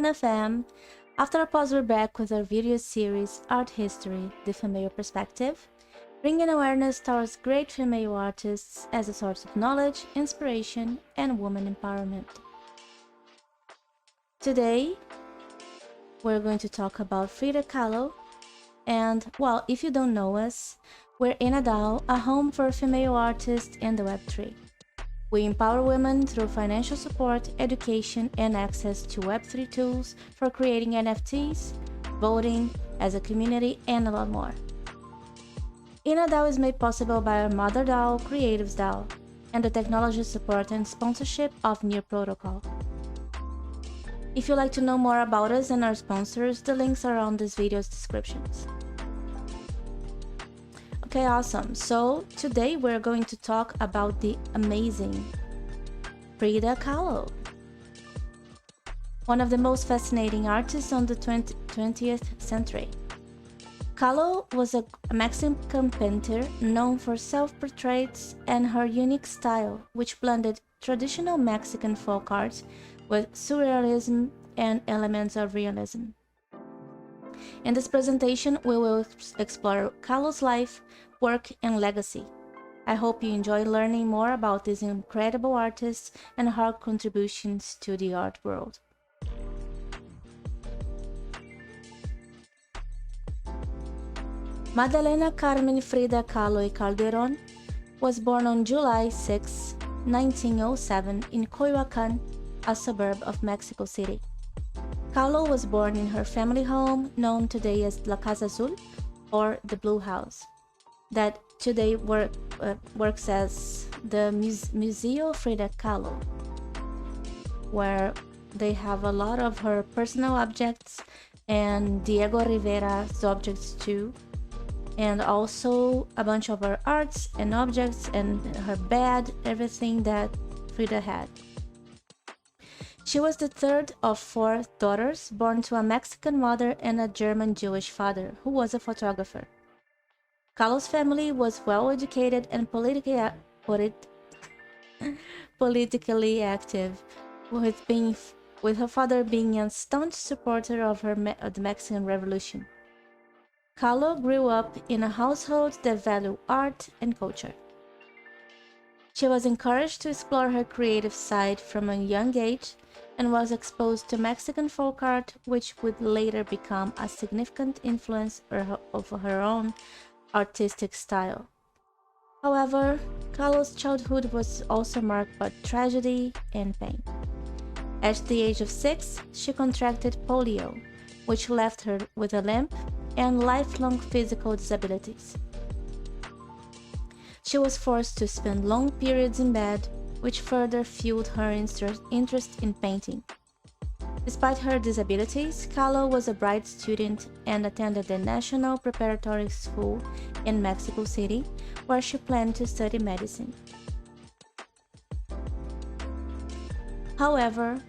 Indian FM. After a pause, we're back with our video series, Art History, the Female Perspective, bringing awareness towards great female artists as a source of knowledge, inspiration, and woman empowerment. Today, we're going to talk about Frida Kahlo, and, well, if you don't know us, we're in a DAO, a home for female artists in the Web3. We empower women through financial support, education, and access to Web3 tools for creating NFTs, voting as a community, and a lot more. Ina DAO is made possible by our mother DAO, Creatives DAO, and the technology support and sponsorship of Near Protocol. If you'd like to know more about us and our sponsors, the links are on this video's descriptions. Okay, awesome. So today we're going to talk about the amazing Frida Kahlo, one of the most fascinating artists on the 20th century. Kahlo was a Mexican painter known for self-portraits and her unique style, which blended traditional Mexican folk art with surrealism and elements of realism. In this presentation, we will explore Kahlo's life, work, and legacy. I hope you enjoy learning more about this incredible artist and her contributions to the art world. Madalena Carmen Frida Kahlo y Calderón was born on July 6, 1907 in Coyoacán, a suburb of Mexico City. Kahlo was born in her family home, known today as La Casa Azul, or the Blue House, that today works as the Museo Frida Kahlo, where they have a lot of her personal objects and Diego Rivera's objects too, and also a bunch of her arts and objects and her bed, everything that Frida had. She was the third of four daughters, born to a Mexican mother and a German Jewish father, who was a photographer. Kahlo's family was well-educated and politically active, with her father being a staunch supporter of the Mexican Revolution. Kahlo grew up in a household that valued art and culture. She was encouraged to explore her creative side from a young age and was exposed to Mexican folk art, which would later become a significant influence of her own artistic style. However, Kahlo's childhood was also marked by tragedy and pain. At the age of 6, she contracted polio, which left her with a limp and lifelong physical disabilities. She was forced to spend long periods in bed, which further fueled her interest in painting. Despite her disabilities, Kahlo was a bright student and attended the National Preparatory School in Mexico City, where she planned to study medicine. However,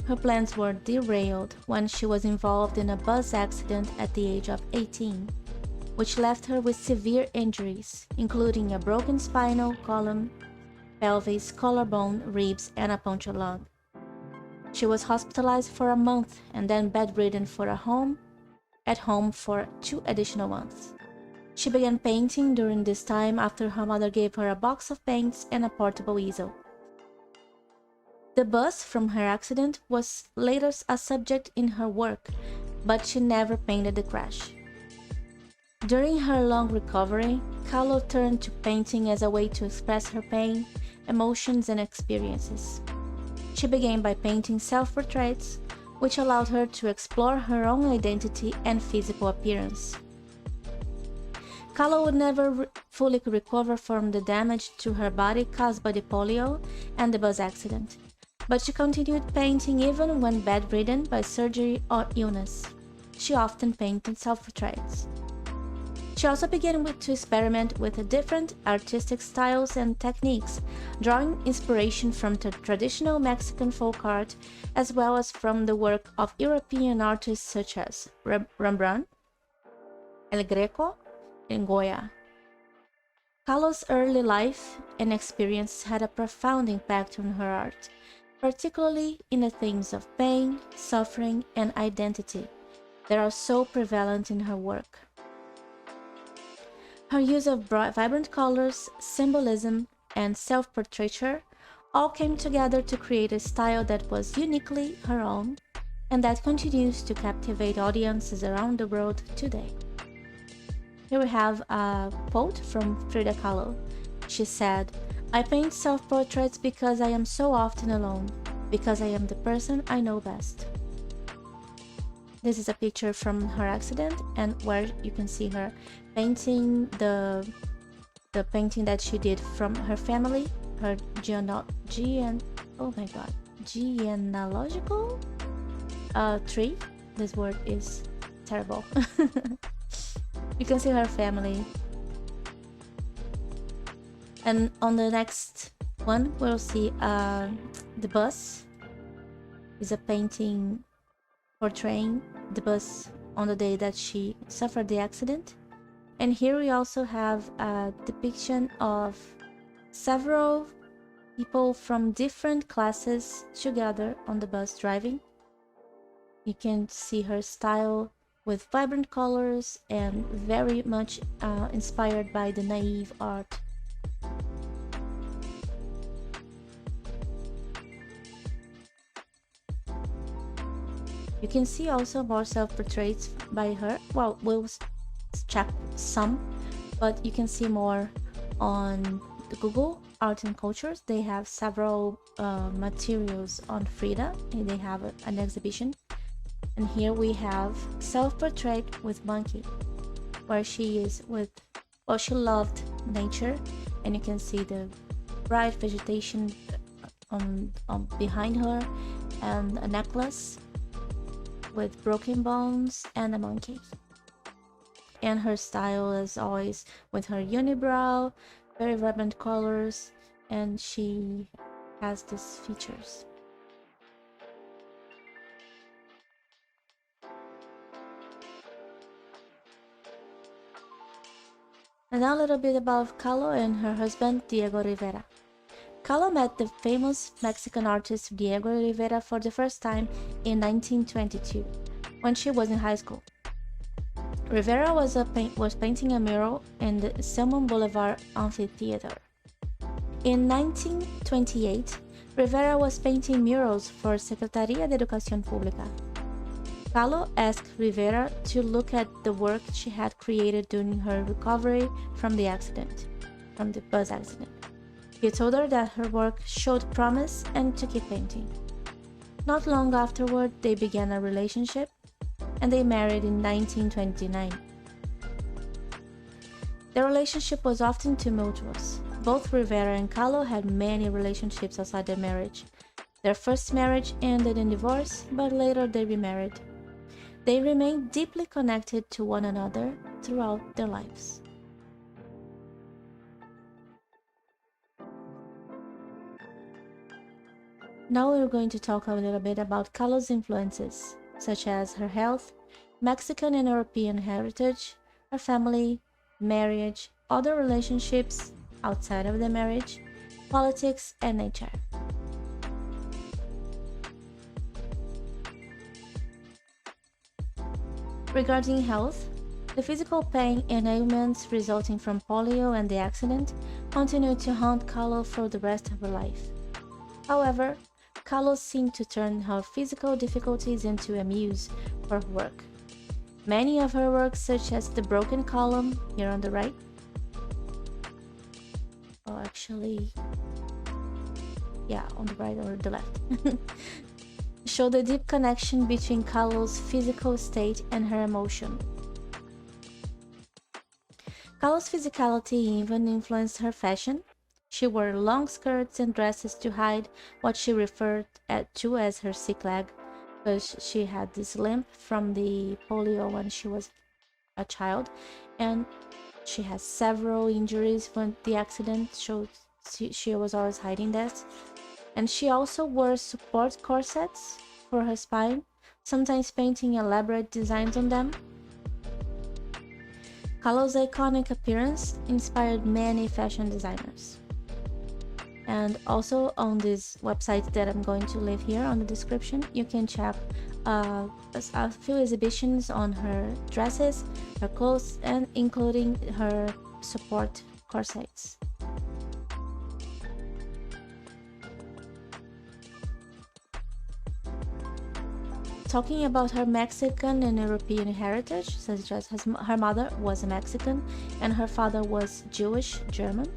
her plans were derailed when she was involved in a bus accident at the age of 18, which left her with severe injuries, including a broken spinal column, pelvis, collarbone, ribs, and a punctured lung. She was hospitalized for a month and then bedridden at home for 2 additional months. She began painting during this time after her mother gave her a box of paints and a portable easel. The bus from her accident was later a subject in her work, but she never painted the crash. During her long recovery, Kahlo turned to painting as a way to express her pain, emotions, and experiences. She began by painting self-portraits, which allowed her to explore her own identity and physical appearance. Kahlo would never fully recover from the damage to her body caused by the polio and the bus accident, but she continued painting even when bedridden by surgery or illness. She often painted self-portraits. She also began to experiment with different artistic styles and techniques, drawing inspiration from traditional Mexican folk art as well as from the work of European artists such as Rembrandt, El Greco, and Goya. Kahlo's early life and experience had a profound impact on her art, particularly in the themes of pain, suffering, and identity that are so prevalent in her work. Her use of bright, vibrant colors, symbolism, and self-portraiture all came together to create a style that was uniquely her own and that continues to captivate audiences around the world today. Here we have a quote from Frida Kahlo. She said, "I paint self-portraits because I am so often alone, because I am the person I know best." This is a picture from her accident and where you can see her painting the painting that she did from her family, her genealogical tree. This word is terrible. You can see her family. And on the next one, we'll see the bus. Is a painting portraying the bus on the day that she suffered the accident. And here we also have a depiction of several people from different classes together on the bus driving. You can see her style with vibrant colors and very much inspired by the naive art. You can see also more self-portraits by her. Well, we'll check some, but you can see more on the Google Art and Cultures. They have several materials on Frida, and they have an exhibition. And here we have self-portrait with monkey, where she is with, well, she loved nature, and you can see the bright vegetation on behind her, and a necklace with broken bones and a monkey. And her style is always with her unibrow, very vibrant colors, and she has these features. And now a little bit about Kahlo and her husband Diego Rivera. Kahlo met the famous Mexican artist Diego Rivera for the first time in 1922, when she was in high school. Rivera was painting a mural in the Selman Boulevard Amphitheater. In 1928, Rivera was painting murals for Secretaría de Educación Pública. Kahlo asked Rivera to look at the work she had created during her recovery from the bus accident. He told her that her work showed promise and to keep painting. Not long afterward, they began a relationship, and they married in 1929. Their relationship was often tumultuous. Both Rivera and Kahlo had many relationships outside their marriage. Their first marriage ended in divorce, but later they remarried. They remained deeply connected to one another throughout their lives. Now we're going to talk a little bit about Kahlo's influences, such as her health, Mexican and European heritage, her family, marriage, other relationships outside of the marriage, politics, and nature. Regarding health, the physical pain and ailments resulting from polio and the accident continued to haunt Kahlo for the rest of her life. However, Kahlo seemed to turn her physical difficulties into a muse for her work. Many of her works, such as the broken column here on the right, on the right or the left, show the deep connection between Kahlo's physical state and her emotion. Kahlo's physicality even influenced her fashion. She wore long skirts and dresses to hide what she referred to as her sick leg, because she had this limp from the polio when she was a child, and she has several injuries when the accident showed. She was always hiding that. And she also wore support corsets for her spine, sometimes painting elaborate designs on them. Kahlo's iconic appearance inspired many fashion designers. And also on this website that I'm going to leave here on the description, you can check a few exhibitions on her dresses, her clothes, and including her support corsets. Talking about her Mexican and European heritage, such as her mother was Mexican and her father was Jewish German.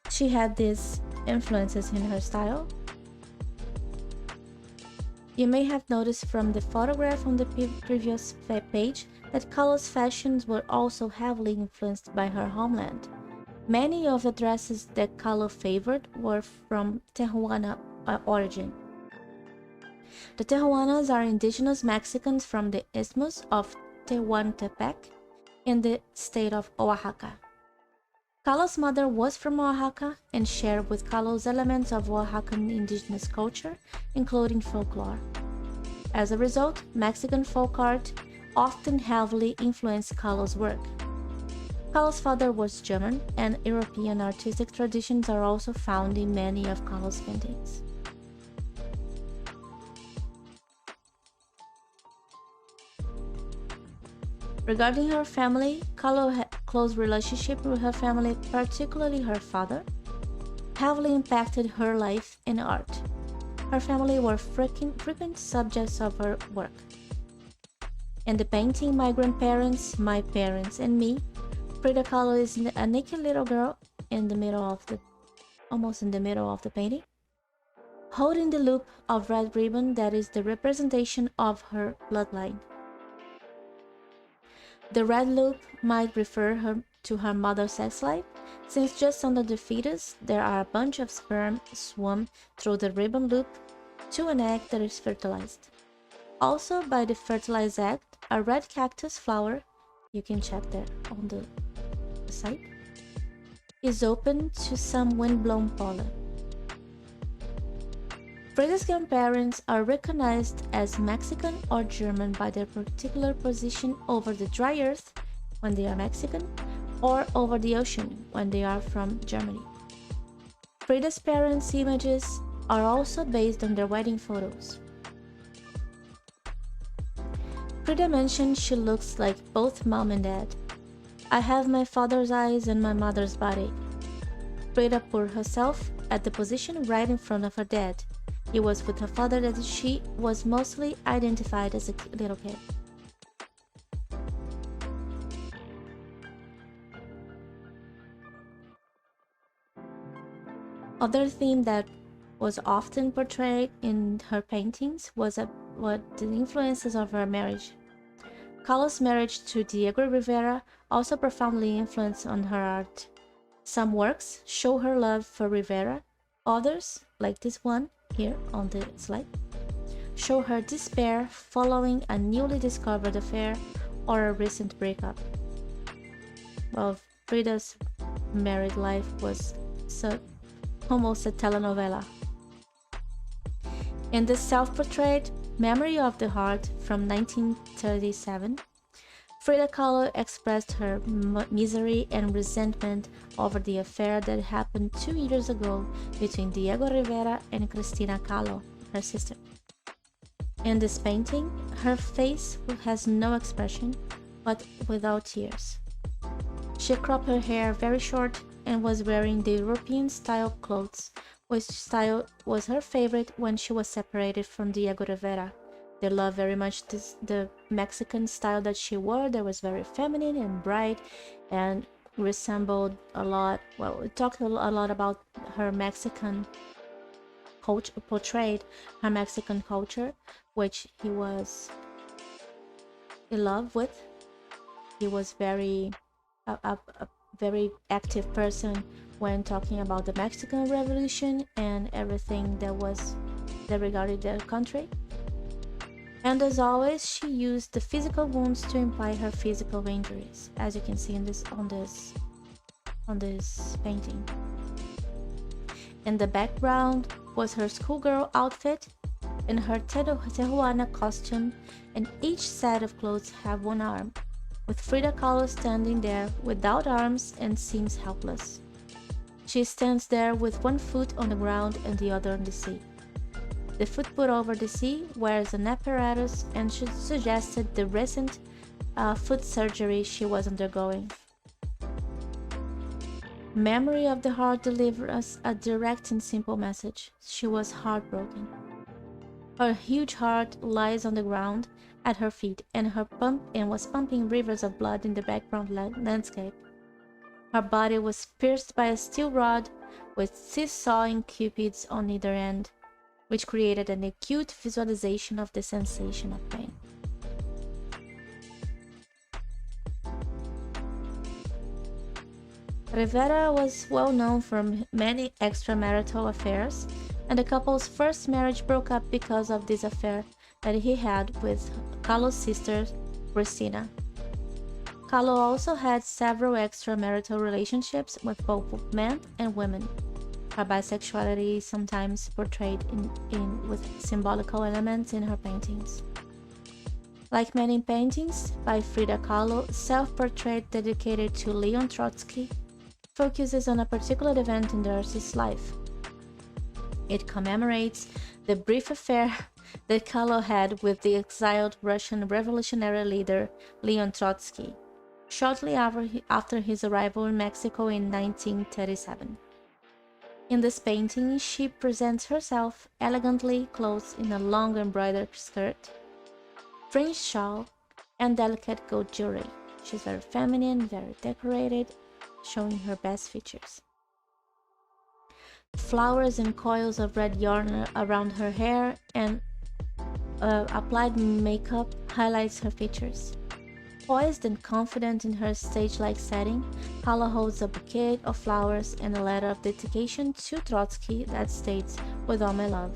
She had these influences in her style. You may have noticed from the photograph on the previous page that Kahlo's fashions were also heavily influenced by her homeland. Many of the dresses that Kahlo favored were from Tijuana origin. The Tijuanas are indigenous Mexicans from the Isthmus of Tehuantepec in the state of Oaxaca. Kahlo's mother was from Oaxaca and shared with Kahlo's elements of Oaxacan indigenous culture, including folklore. As a result, Mexican folk art often heavily influenced Kahlo's work. Kahlo's father was German, and European artistic traditions are also found in many of Kahlo's paintings. Regarding her family, Kahlo had a close relationship with her family, particularly her father, heavily impacted her life and art. Her family were frequent subjects of her work. In the painting My Grandparents, My Parents, and Me, Frida Kahlo is a naked little girl in the middle of almost in the middle of the painting, holding the loop of red ribbon that is the representation of her bloodline. The red loop might refer to her mother's sex life, since just under the fetus there are a bunch of sperm swum through the ribbon loop to an egg that is fertilized. Also, by the fertilized egg, a red cactus flower, you can check that on the site, is open to some wind-blown pollen. Frida's grandparents are recognized as Mexican or German by their particular position over the dry earth when they are Mexican, or over the ocean when they are from Germany. Frida's parents' images are also based on their wedding photos. Frida mentioned she looks like both mom and dad. I have my father's eyes and my mother's body. Frida put herself at the position right in front of her dad. It was with her father that she was mostly identified as a little kid. Other theme that was often portrayed in her paintings was the influences of her marriage. Kahlo's marriage to Diego Rivera also profoundly influenced on her art. Some works show her love for Rivera, others, like this one here on the slide, show her despair following a newly discovered affair or a recent breakup. Well, Frida's married life was almost a telenovela. In the self-portrait Memory of the Heart from 1937, Frida Kahlo expressed her misery and resentment over the affair that happened 2 years ago between Diego Rivera and Cristina Kahlo, her sister. In this painting, her face has no expression, but without tears. She cropped her hair very short and was wearing the European-style clothes, which style was her favorite when she was separated from Diego Rivera. They loved very much the Mexican style that she wore. That was very feminine and bright and resembled a lot, well, it talked a lot about her Mexican culture, portrayed her Mexican culture, which he was in love with. He was a very active person when talking about the Mexican Revolution and everything that regarded their country. And as always, she used the physical wounds to imply her physical injuries, as you can see on this painting. In the background was her schoolgirl outfit and her Tijuana costume, and each set of clothes have one arm, with Frida Kahlo standing there without arms and seems helpless. She stands there with one foot on the ground and the other on the sea. The foot put over the sea wears an apparatus and suggested the recent foot surgery she was undergoing. Memory of the Heart delivers us a direct and simple message. She was heartbroken. Her huge heart lies on the ground at her feet, and was pumping rivers of blood in the background landscape. Her body was pierced by a steel rod with seesawing cupids on either end, which created an acute visualization of the sensation of pain. Rivera was well known for many extramarital affairs, and the couple's first marriage broke up because of this affair that he had with Kahlo's sister, Cristina. Kahlo also had several extramarital relationships with both men and women. Her bisexuality is sometimes portrayed with symbolical elements in her paintings. Like many paintings by Frida Kahlo, self-portrait dedicated to Leon Trotsky focuses on a particular event in the artist's life. It commemorates the brief affair that Kahlo had with the exiled Russian revolutionary leader Leon Trotsky, shortly after his arrival in Mexico in 1937. In this painting, she presents herself elegantly clothed in a long embroidered skirt, fringed shawl, and delicate gold jewelry. She's very feminine, very decorated, showing her best features. Flowers and coils of red yarn around her hair and applied makeup highlights her features. Poised and confident in her stage-like setting, Kahlo holds a bouquet of flowers and a letter of dedication to Trotsky that states, "With all my love."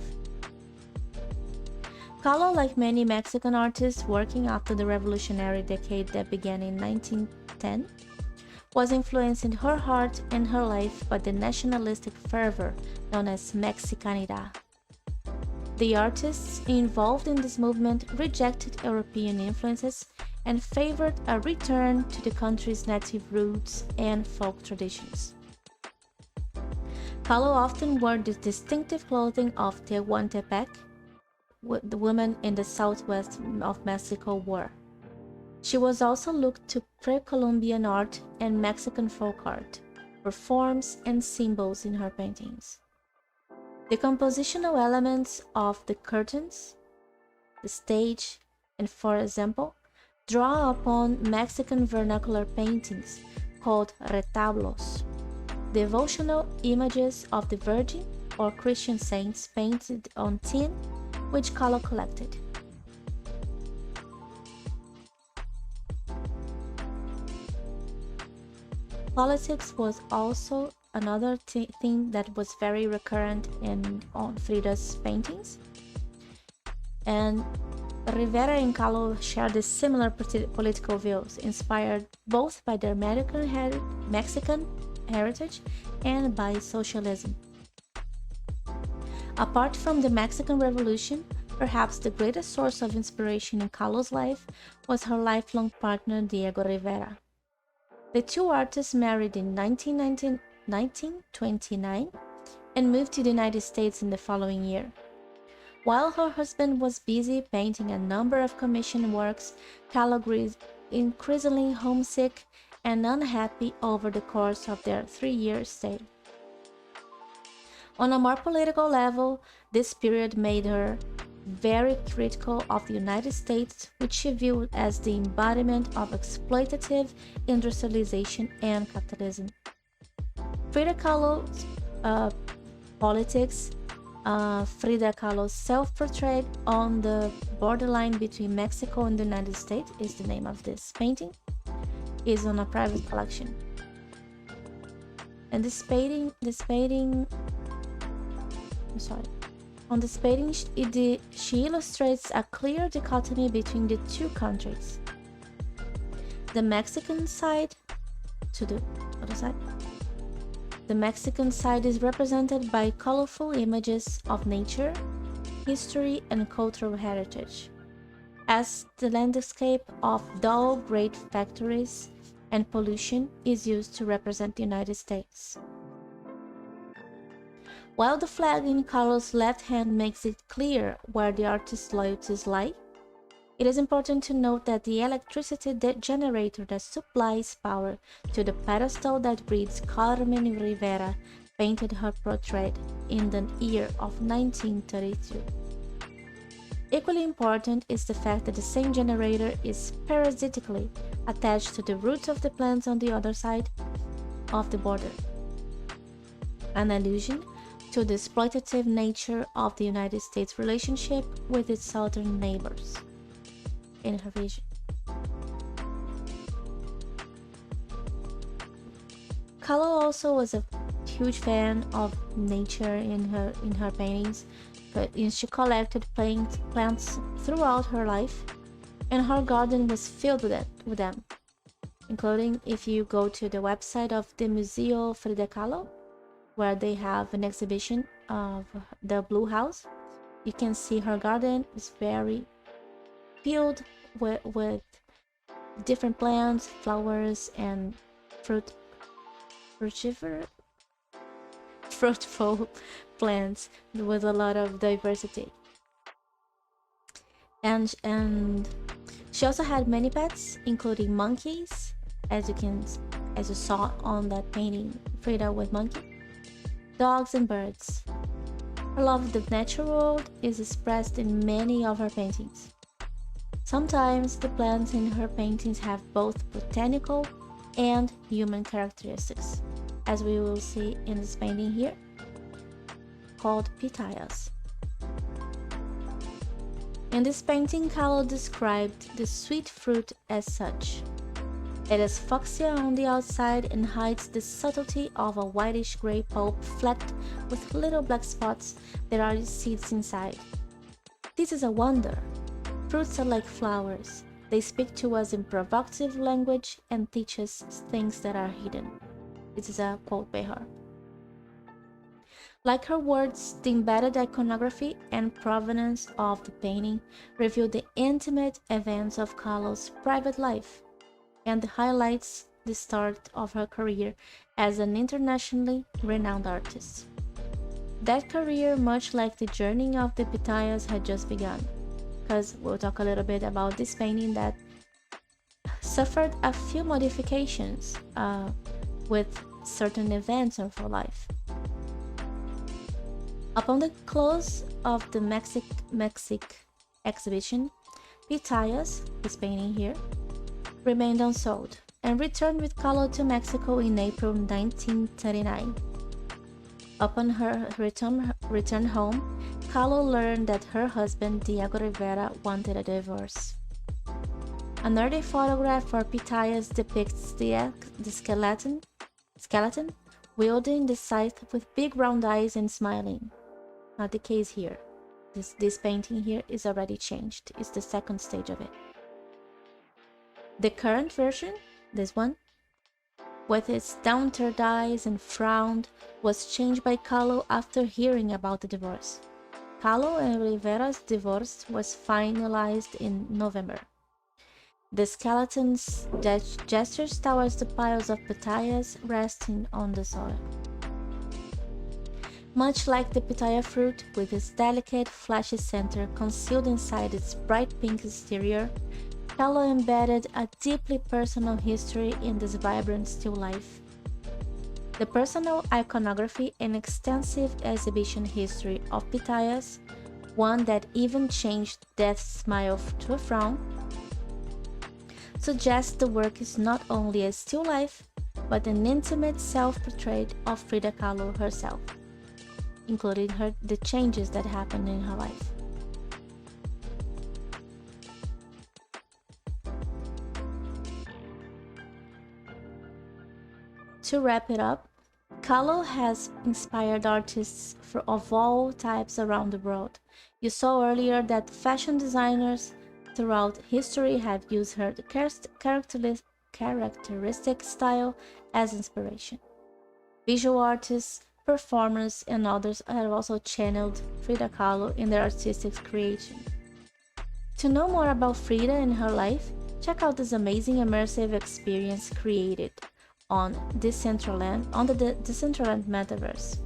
Kahlo, like many Mexican artists working after the revolutionary decade that began in 1910, was influenced in her heart and her life by the nationalistic fervor known as Mexicanidad. The artists involved in this movement rejected European influences and favored a return to the country's native roots and folk traditions. Kahlo often wore the distinctive clothing of Tehuantepec, the women in the southwest of Mexico wore. She was also looked to pre-Columbian art and Mexican folk art for forms and symbols in her paintings. The compositional elements of the curtains, the stage, and for example, draw upon Mexican vernacular paintings called retablos, devotional images of the Virgin or Christian saints painted on tin, which Kahlo collected. Politics was also another theme that was very recurrent on Frida's paintings, and Rivera and Kahlo shared the similar political views, inspired both by their Mexican heritage and by socialism. Apart from the Mexican Revolution, perhaps the greatest source of inspiration in Kahlo's life was her lifelong partner Diego Rivera. The two artists married in 1929 and moved to the United States in the following year. While her husband was busy painting a number of commissioned works, Kahlo grew increasingly homesick and unhappy over the course of their 3-year stay. On a more political level, this period made her very critical of the United States, which she viewed as the embodiment of exploitative industrialization and capitalism. Frida Kahlo's politics, Frida Kahlo's self-portrait on the borderline between Mexico and the United States is the name of this painting, is on a private collection. And this painting, on this painting, she illustrates a clear dichotomy between the two countries. The Mexican side, to the other side. The Mexican side is represented by colorful images of nature, history, and cultural heritage, as the landscape of dull great factories and pollution is used to represent the United States. While the flag in Kahlo's left hand makes it clear where the artist's loyalties lie, it is important to note that the electricity generator that supplies power to the pedestal that breeds Carmen Rivera painted her portrait in the year of 1932. Equally important is the fact that the same generator is parasitically attached to the roots of the plants on the other side of the border, an allusion to the exploitative nature of the United States relationship with its southern neighbors in her vision. Kahlo also was a huge fan of nature in her paintings, but she collected plants throughout her life, and her garden was filled with them, including if you go to the website of the Museo Frida Kahlo, where they have an exhibition of the Blue House, you can see her garden is very filled with different plants, flowers, and fruitful plants with a lot of diversity. And she also had many pets, including monkeys, as you saw on that painting, Frida with monkey, dogs, and birds. Her love of the natural world is expressed in many of her paintings. Sometimes the plants in her paintings have both botanical and human characteristics, as we will see in this painting here, called pitayas. In this painting, Kahlo described the sweet fruit as such. It is fuchsia on the outside and hides the subtlety of a whitish-gray pulp flecked with little black spots that are seeds inside. This is a wonder. Fruits are like flowers. They speak to us in provocative language and teach us things that are hidden. This is a quote by her. Like her words, the embedded iconography and provenance of the painting reveal the intimate events of Kahlo's private life and highlights the start of her career as an internationally renowned artist. That career, much like the journey of the pitayas, had just begun, because we'll talk a little bit about this painting that suffered a few modifications with certain events of her life. Upon the close of the Mexic exhibition, pitayas, this painting here, remained unsold and returned with Kahlo to Mexico in April 1939. Upon her return home, Kahlo learned that her husband, Diego Rivera, wanted a divorce. An early photograph for pitayas depicts the skeleton wielding the scythe with big round eyes and smiling. Not the case here. This painting here is already changed. It's the second stage of it. The current version, this one, with its downturned eyes and frown, was changed by Kahlo after hearing about the divorce. Kahlo and Rivera's divorce was finalized in November. The skeleton's gestures towards the piles of pitayas resting on the soil. Much like the pitaya fruit, with its delicate, fleshy center concealed inside its bright pink exterior, Kahlo embedded a deeply personal history in this vibrant still life. The personal iconography and extensive exhibition history of pitayas, one that even changed Death's smile to a frown, suggests the work is not only a still life, but an intimate self-portrait of Frida Kahlo herself, including the changes that happened in her life. To wrap it up, Kahlo has inspired artists of all types around the world. You saw earlier that fashion designers throughout history have used her characteristic style as inspiration. Visual artists, performers, and others have also channeled Frida Kahlo in their artistic creation. To know more about Frida and her life, check out this amazing immersive experience created on the Decentraland metaverse.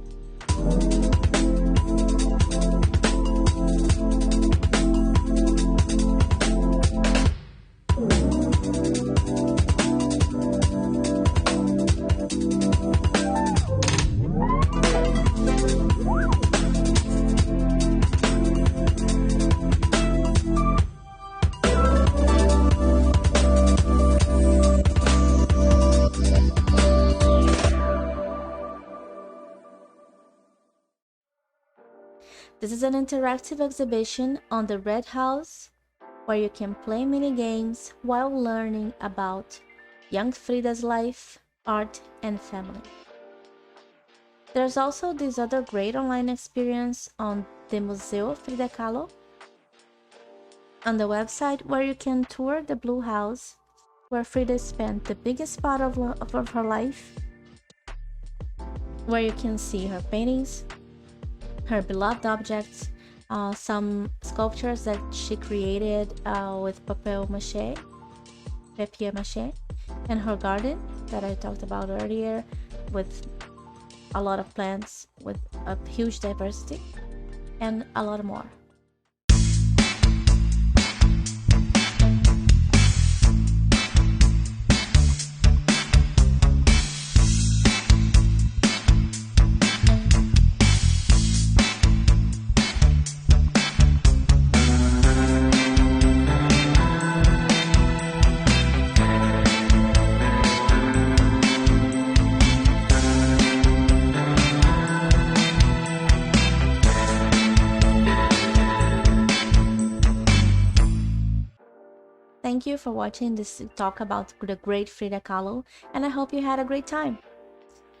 This is an interactive exhibition on the Red House where you can play mini games while learning about young Frida's life, art, and family. There's also this other great online experience on the Museo Frida Kahlo on the website where you can tour the Blue House where Frida spent the biggest part of her life, where you can see her paintings, her beloved objects, some sculptures that she created with papier-mâché, and her garden that I talked about earlier with a lot of plants with a huge diversity, and a lot more. Thank you for watching this talk about the great Frida Kahlo, and I hope you had a great time.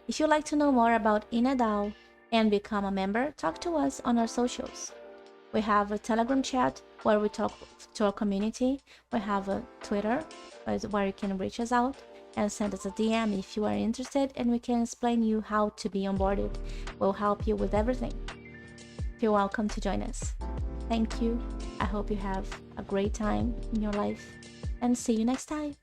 If you'd like to know more about Inadao and become a member, talk to us on our socials. We have a Telegram chat where we talk to our community. We have a Twitter where you can reach us out and send us a DM if you are interested, and we can explain you how to be onboarded. We'll help you with everything. Feel welcome to join us. Thank you. I hope you have a great time in your life, and see you next time.